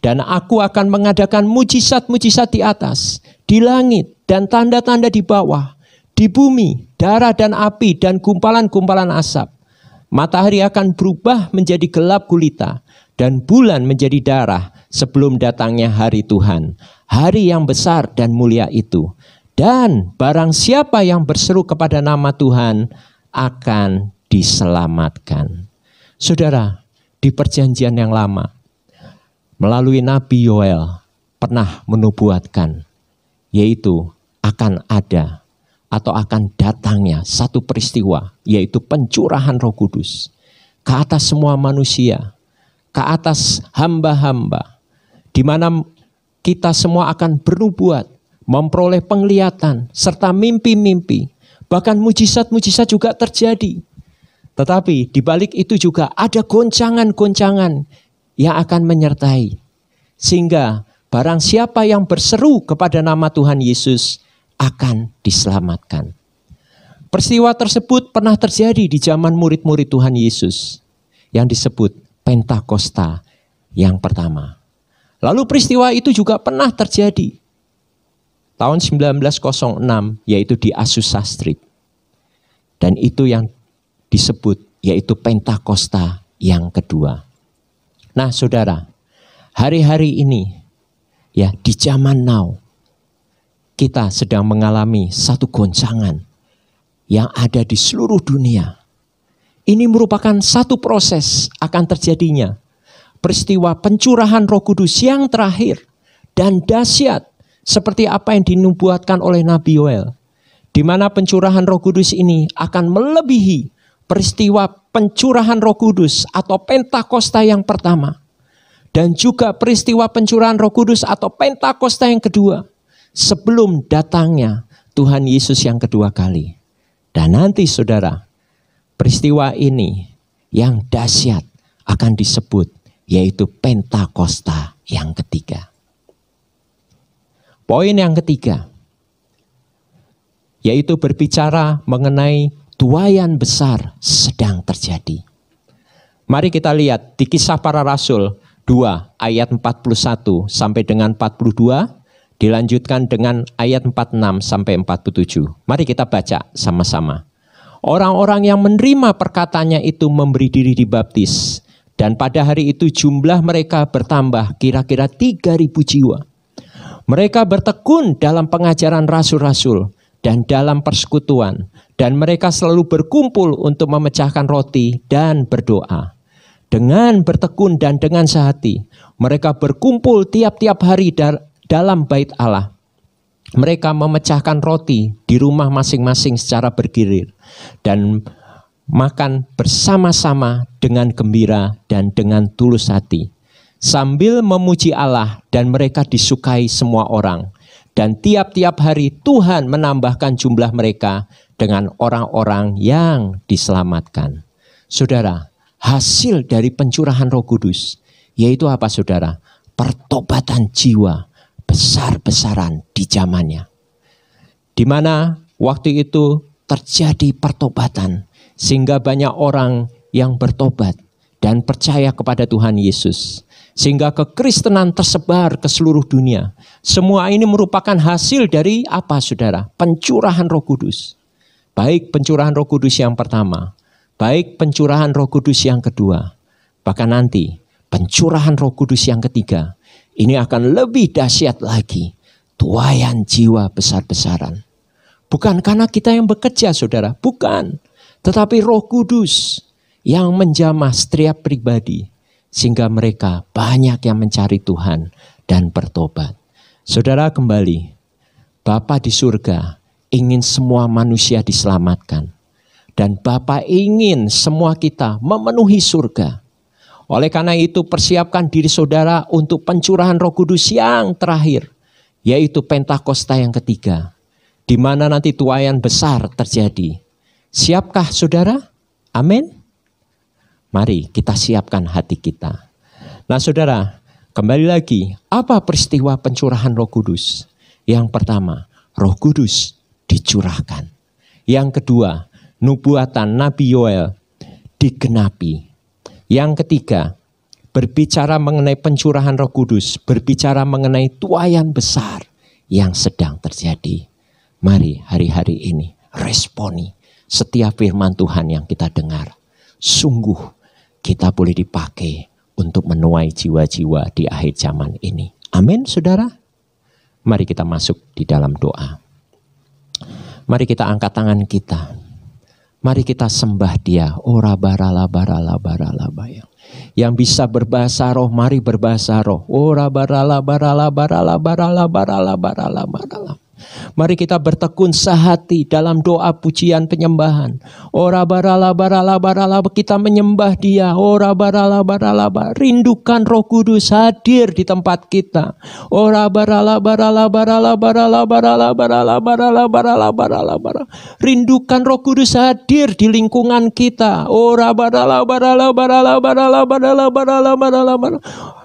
Speaker 4: Dan aku akan mengadakan mujizat-mujizat di atas, di langit, dan tanda-tanda di bawah, di bumi, darah dan api, dan gumpalan-gumpalan asap. Matahari akan berubah menjadi gelap gulita, dan bulan menjadi darah sebelum datangnya hari Tuhan, hari yang besar dan mulia itu. Dan barang siapa yang berseru kepada nama Tuhan akan diselamatkan. Saudara, di perjanjian yang lama, melalui Nabi Yoel pernah menubuatkan, yaitu akan ada atau akan datangnya satu peristiwa, yaitu pencurahan Roh Kudus ke atas semua manusia, ke atas hamba-hamba, di mana kita semua akan bernubuat, memperoleh penglihatan, serta mimpi-mimpi, bahkan mujizat-mujizat juga terjadi. Tetapi di balik itu juga ada goncangan-goncangan yang akan menyertai. Sehingga barang siapa yang berseru kepada nama Tuhan Yesus akan diselamatkan. Peristiwa tersebut pernah terjadi di zaman murid-murid Tuhan Yesus yang disebut Pentakosta yang pertama. Lalu peristiwa itu juga pernah terjadi tahun 1906, yaitu di Azusa Street. Dan itu yang disebut yaitu Pentakosta yang kedua. Nah saudara, hari-hari ini ya di zaman now kita sedang mengalami satu goncangan yang ada di seluruh dunia. Ini merupakan satu proses akan terjadinya peristiwa pencurahan Roh Kudus yang terakhir dan dahsyat seperti apa yang dinubuatkan oleh Nabi Yoel, di mana pencurahan Roh Kudus ini akan melebihi peristiwa pencurahan Roh Kudus atau Pentakosta yang pertama, dan juga peristiwa pencurahan Roh Kudus atau Pentakosta yang kedua sebelum datangnya Tuhan Yesus yang kedua kali. Dan nanti saudara, peristiwa ini yang dahsyat akan disebut yaitu Pentakosta yang ketiga. Poin yang ketiga yaitu berbicara mengenai tuaian besar sedang terjadi. Mari kita lihat di Kisah Para Rasul 2 ayat 41 sampai dengan 42, dilanjutkan dengan ayat 46 sampai 47. Mari kita baca sama-sama. Orang-orang yang menerima perkataannya itu memberi diri dibaptis, dan pada hari itu jumlah mereka bertambah kira-kira 3.000 jiwa. Mereka bertekun dalam pengajaran rasul-rasul dan dalam persekutuan, dan mereka selalu berkumpul untuk memecahkan roti dan berdoa. Dengan bertekun dan dengan sehati, mereka berkumpul tiap-tiap hari dalam bait Allah. Mereka memecahkan roti di rumah masing-masing secara bergilir dan makan bersama-sama dengan gembira dan dengan tulus hati, sambil memuji Allah, dan mereka disukai semua orang. Dan tiap-tiap hari Tuhan menambahkan jumlah mereka dengan orang-orang yang diselamatkan. Saudara, hasil dari pencurahan Roh Kudus yaitu apa saudara? Pertobatan jiwa besar-besaran di zamannya. Di mana waktu itu terjadi pertobatan sehingga banyak orang yang bertobat dan percaya kepada Tuhan Yesus. Sehingga kekristenan tersebar ke seluruh dunia. Semua ini merupakan hasil dari apa saudara? Pencurahan Roh Kudus. Baik pencurahan Roh Kudus yang pertama, baik pencurahan Roh Kudus yang kedua, bahkan nanti pencurahan Roh Kudus yang ketiga. Ini akan lebih dahsyat lagi. Tuaian jiwa besar-besaran. Bukan karena kita yang bekerja saudara, bukan. Tetapi Roh Kudus yang menjamah setiap pribadi. Sehingga mereka banyak yang mencari Tuhan dan bertobat. Saudara kembali, Bapa di surga ingin semua manusia diselamatkan. Dan Bapa ingin semua kita memenuhi surga. Oleh karena itu persiapkan diri saudara untuk pencurahan Roh Kudus yang terakhir. Yaitu Pentakosta yang ketiga. Di mana nanti tuaian besar terjadi. Siapkah saudara? Amin. Mari kita siapkan hati kita. Nah saudara, kembali lagi, apa peristiwa pencurahan Roh Kudus? Yang pertama, Roh Kudus dicurahkan. Yang kedua, nubuatan Nabi Yoel digenapi. Yang ketiga, berbicara mengenai pencurahan Roh Kudus, berbicara mengenai tuaian besar yang sedang terjadi. Mari hari-hari ini responi setiap firman Tuhan yang kita dengar. Sungguh kita boleh dipakai untuk menuai jiwa-jiwa di akhir zaman ini. Amin, saudara. Mari kita masuk di dalam doa. Mari kita angkat tangan kita. Mari kita sembah Dia. Ora barala barala barala bayang. Yang bisa berbahasa roh, mari berbahasa roh. Ora barala barala barala barala barala barala barala. Mari kita bertekun sehati dalam doa pujian penyembahan. Ora barala barala barala, kita menyembah Dia. Ora barala barala, rindukan Roh Kudus hadir di tempat kita. Ora barala barala barala barala barala barala barala barala barala barala. Rindukan Roh Kudus hadir di lingkungan kita. Ora barala barala barala barala barala barala barala barala.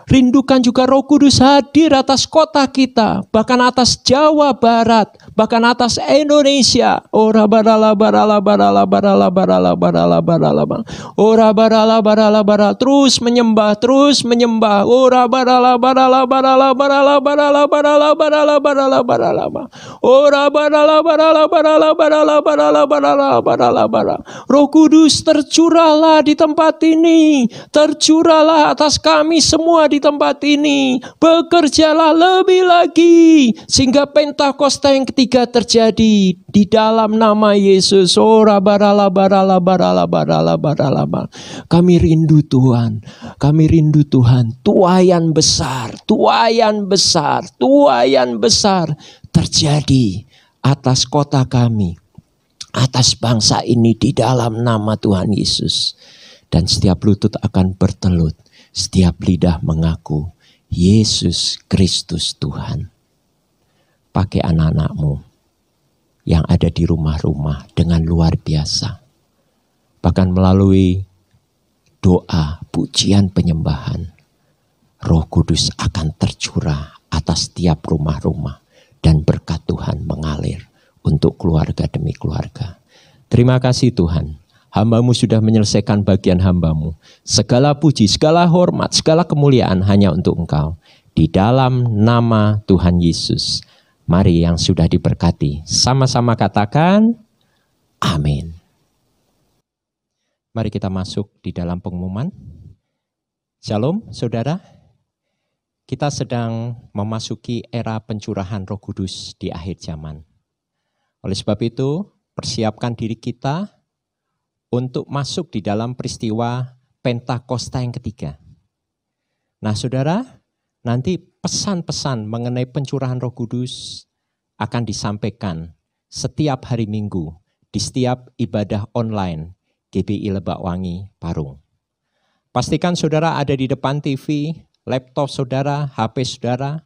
Speaker 4: Rindukan juga Roh Kudus hadir atas kota kita, bahkan atas Jawa Barat, bahkan atas Indonesia. Ora barala barala barala barala barala barala barala. Ora barala barala barala, terus menyembah, terus menyembah. Ora barala barala barala barala barala barala barala barala barala. Ora barala barala barala barala barala barala barala barala. Roh Kudus tercurahlah di tempat ini, tercurahlah atas kami semua di tempat ini. Bekerjalah lebih lagi sehingga Pentakosta yang ketiga terjadi di dalam nama Yesus. Ora barala barala barala barala barala. Kami rindu Tuhan, kami rindu Tuhan. Tuaian besar, tuaian besar, tuaian besar terjadi atas kota kami, atas bangsa ini di dalam nama Tuhan Yesus. Dan setiap lutut akan bertelut, setiap lidah mengaku Yesus Kristus Tuhan. Pakai anak-anakmu yang ada di rumah-rumah dengan luar biasa. Bahkan melalui doa, pujian, penyembahan, Roh Kudus akan tercurah atas tiap rumah-rumah dan berkat Tuhan mengalir untuk keluarga demi keluarga. Terima kasih Tuhan. Hamba-Mu sudah menyelesaikan bagian hamba-Mu. Segala puji, segala hormat, segala kemuliaan hanya untuk Engkau. Di dalam nama Tuhan Yesus. Mari yang sudah diberkati, sama-sama katakan, amin. Mari kita masuk di dalam pengumuman. Shalom saudara. Kita sedang memasuki era pencurahan Roh Kudus di akhir zaman. Oleh sebab itu, persiapkan diri kita untuk masuk di dalam peristiwa Pentakosta yang ketiga. Nah saudara, nanti pesan-pesan mengenai pencurahan Roh Kudus akan disampaikan setiap hari Minggu di setiap ibadah online GBI Lebak Wangi Parung. Pastikan saudara ada di depan TV, laptop saudara, HP saudara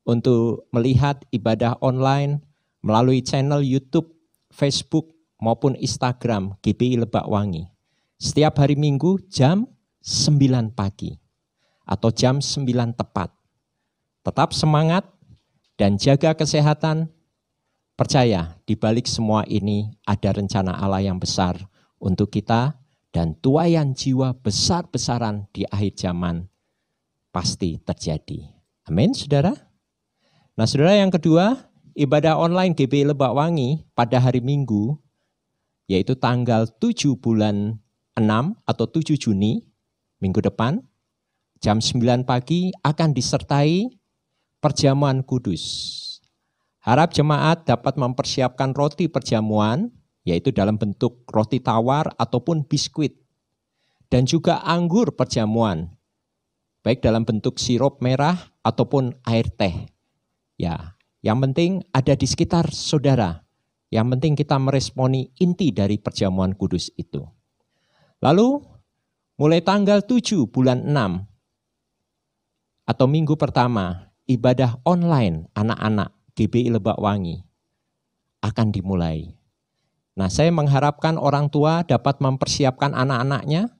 Speaker 4: untuk melihat ibadah online melalui channel YouTube, Facebook, maupun Instagram GBI Lebak Wangi. Setiap hari Minggu jam 9 pagi atau jam 9 tepat. Tetap semangat dan jaga kesehatan. Percaya di balik semua ini ada rencana Allah yang besar untuk kita dan tuaian jiwa besar-besaran di akhir zaman pasti terjadi. Amin, saudara. Nah, saudara, yang kedua, ibadah online GBI Lebak Wangi pada hari Minggu, yaitu tanggal 7 bulan 6 atau 7 Juni, minggu depan, jam 9 pagi akan disertai perjamuan kudus. Harap jemaat dapat mempersiapkan roti perjamuan, yaitu dalam bentuk roti tawar ataupun biskuit, dan juga anggur perjamuan, baik dalam bentuk sirup merah ataupun air teh. Ya, yang penting ada di sekitar saudara. Yang penting kita meresponi inti dari perjamuan kudus itu. Lalu mulai tanggal 7 bulan 6 atau minggu pertama, ibadah online anak-anak GBI Lebak Wangi akan dimulai. Nah, saya mengharapkan orang tua dapat mempersiapkan anak-anaknya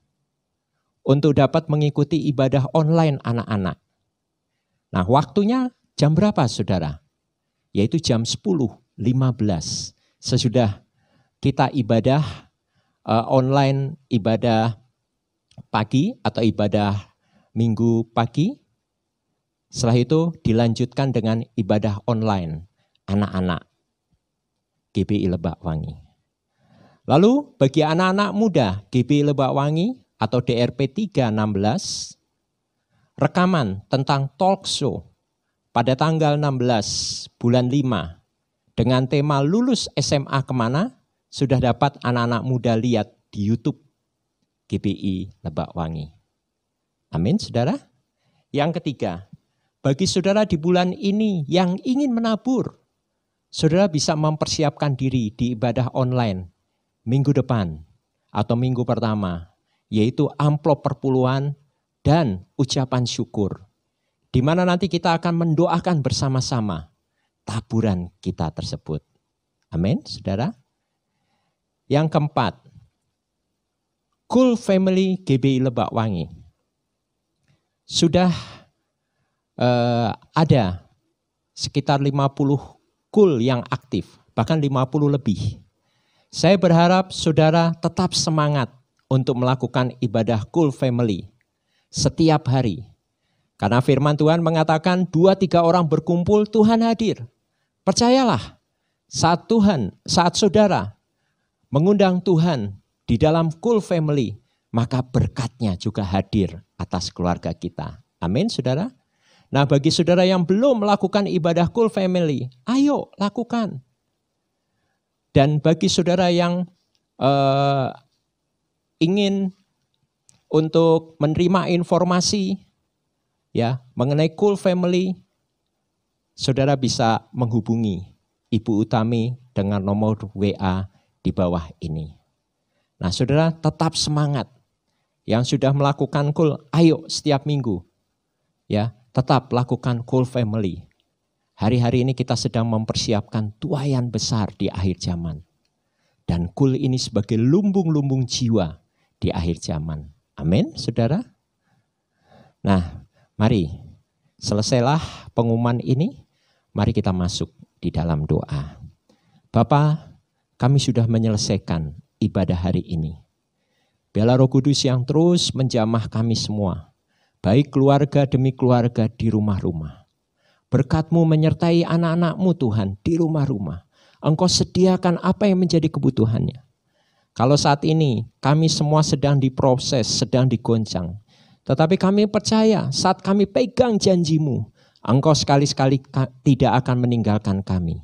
Speaker 4: untuk dapat mengikuti ibadah online anak-anak. Nah, waktunya jam berapa saudara? Yaitu jam 10.15. Sesudah kita ibadah online, ibadah pagi atau ibadah minggu pagi, setelah itu dilanjutkan dengan ibadah online anak-anak GBI Lebak Wangi. Lalu bagi anak-anak muda GBI Lebak Wangi atau DRP 316, rekaman tentang talk show pada tanggal 16 bulan 5 dengan tema lulus SMA kemana, sudah dapat anak-anak muda lihat di YouTube GBI Lebak Wangi. Amin, saudara. Yang ketiga, bagi saudara di bulan ini yang ingin menabur, saudara bisa mempersiapkan diri di ibadah online minggu depan atau minggu pertama, yaitu amplop perpuluhan dan ucapan syukur, di mana nanti kita akan mendoakan bersama-sama taburan kita tersebut. Amin, saudara. Yang keempat, Cool Family GBI Lebak Wangi sudah ada sekitar 50 kul yang aktif, bahkan 50 lebih. Saya berharap saudara tetap semangat untuk melakukan ibadah kul family setiap hari. Karena firman Tuhan mengatakan 2-3 orang berkumpul, Tuhan hadir. Percayalah, saat saudara mengundang Tuhan di dalam kul family, maka berkatnya juga hadir atas keluarga kita. Amin, saudara. Nah, bagi saudara yang belum melakukan ibadah kul family, ayo lakukan. Dan bagi saudara yang ingin untuk menerima informasi ya mengenai kul family, saudara bisa menghubungi Ibu Utami dengan nomor WA di bawah ini. Nah, saudara tetap semangat. Yang sudah melakukan kul, ayo setiap minggu ya tetap lakukan kul family. Hari-hari ini kita sedang mempersiapkan tuaian besar di akhir zaman. Dan kul ini sebagai lumbung-lumbung jiwa di akhir zaman. Amin, saudara. Nah, mari selesailah pengumuman ini. Mari kita masuk di dalam doa. Bapa, kami sudah menyelesaikan ibadah hari ini. Biarlah Roh Kudus yang terus menjamah kami semua, baik keluarga demi keluarga di rumah-rumah. Berkat-Mu menyertai anak-anak-Mu Tuhan di rumah-rumah. Engkau sediakan apa yang menjadi kebutuhannya. Kalau saat ini kami semua sedang diproses, sedang digoncang. Tetapi kami percaya saat kami pegang janji-Mu, Engkau sekali-sekali tidak akan meninggalkan kami.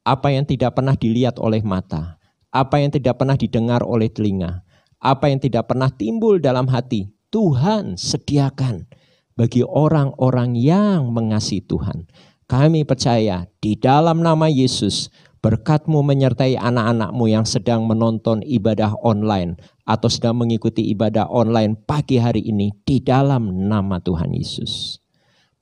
Speaker 4: Apa yang tidak pernah dilihat oleh mata, apa yang tidak pernah didengar oleh telinga, apa yang tidak pernah timbul dalam hati, Tuhan sediakan bagi orang-orang yang mengasihi Tuhan. Kami percaya di dalam nama Yesus, berkat-Mu menyertai anak-anak-Mu yang sedang menonton ibadah online atau sedang mengikuti ibadah online pagi hari ini di dalam nama Tuhan Yesus.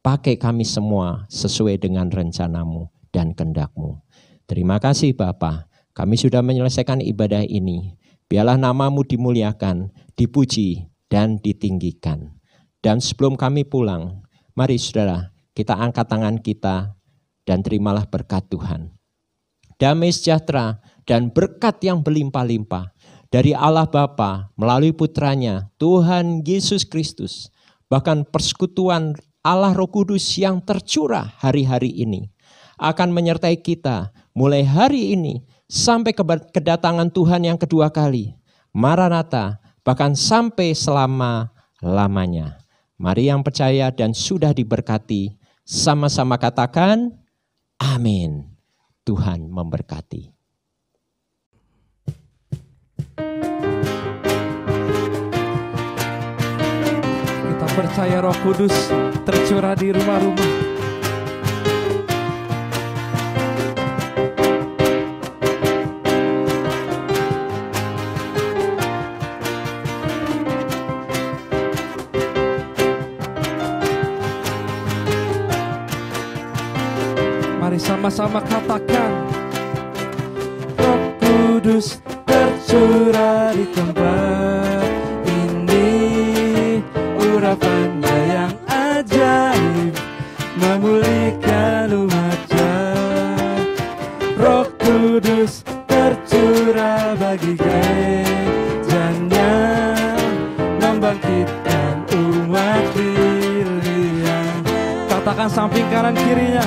Speaker 4: Pakai kami semua sesuai dengan rencana-Mu dan kehendak-Mu. Terima kasih Bapa, kami sudah menyelesaikan ibadah ini. Biarlah nama-Mu dimuliakan, dipuji, dan ditinggikan. Dan sebelum kami pulang, mari saudara, kita angkat tangan kita dan terimalah berkat Tuhan. Damai sejahtera dan berkat yang berlimpah-limpah dari Allah Bapa melalui putranya, Tuhan Yesus Kristus. Bahkan persekutuan Allah Roh Kudus yang tercurah hari-hari ini akan menyertai kita mulai hari ini sampai kedatangan Tuhan yang kedua kali. Maranatha, bahkan sampai selama-lamanya. Mari yang percaya dan sudah diberkati, sama-sama katakan, amin. Tuhan memberkati.
Speaker 2: Kita percaya Roh Kudus tercurah di rumah-rumah. Mari sama-sama katakan, Roh Kudus tercurah di tempat ini, urapannya yang ajaib memulihkan umatnya. Roh Kudus tercurah bagi gerejanya, membangkitkan umat pilihan. Katakan samping kanan kirinya,